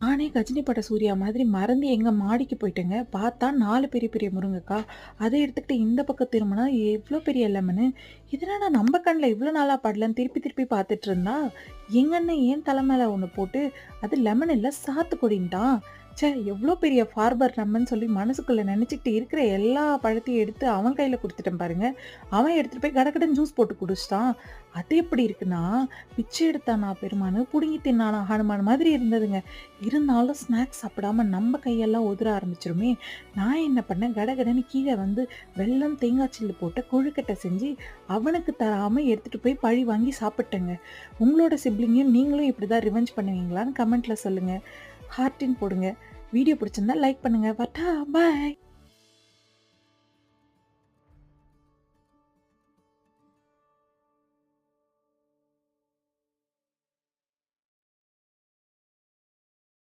நானே கஜினி பட சூர்யா மாதிரி மறந்து எங்க மாடிக்கு போயிட்டேங்க. பார்த்தா 4 பெரிய பெரிய முருங்கக்கா. அத எடுத்துக்கிட்டு இந்த பக்கம் திரும்புனா எவ்ளோ பெரிய லெமனு. இது என்னடா நம்ம கண்ல இவ்ளோ நாளா படலன்னு திருப்பி திருப்பி பார்த்துட்டு இருந்தா, எங்க அண்ணன் என் தல மேல ஒண்ணு போட்டு, அது லெமன் இல்ல சாத்துக்குடின்ட்டான். ச்சே! எவ்ளோ பெரிய ஃபார்பர் நம்மன்னு சொல்லி மனசுக்குள்ள நெனச்சுக்கிட்டு இருக்கிற எல்லா பழத்தையும் எடுத்து அவன் கையில குடுத்துட்டேன் பாருங்க. அவன் எடுத்துட்டு போய் கடகடன்னு ஜூஸ் போட்டு குடிச்சுட்டான். அது எப்படி இருக்குன்னா, பிச்சை எடுத்தானா பெருமானு, புடுங்கி தின்னானா ஹனுமான் மாதிரி இருந்ததுங்க. இருந்தாலும் ஸ்நாக்ஸ் சாப்பிடாம நம்ம கையெல்லாம் உதிர ஆரம்பிச்சுருமே! நான் என்ன பண்ணேன், கடகடன்னு கீழ வந்து வெல்லம், தேங்காய் சில்லு போட்ட கொழுக்கட்டை செஞ்சு, அவனுக்கு தராம எடுத்துட்டு போய் பழி வாங்கி சாப்பிட்டேங்க. உங்களோட சிப்லிங்கையும் நீங்களும் இப்படிதான் ரிவெஞ்ச் பண்ணுவீங்களான்னு கமெண்ட்ல சொல்லுங்க. ஹார்ட்டின் போடுங்க. வீடியோ பிடிச்சிருந்தா லைக் பண்ணுங்க. வரட்டா? பாய்.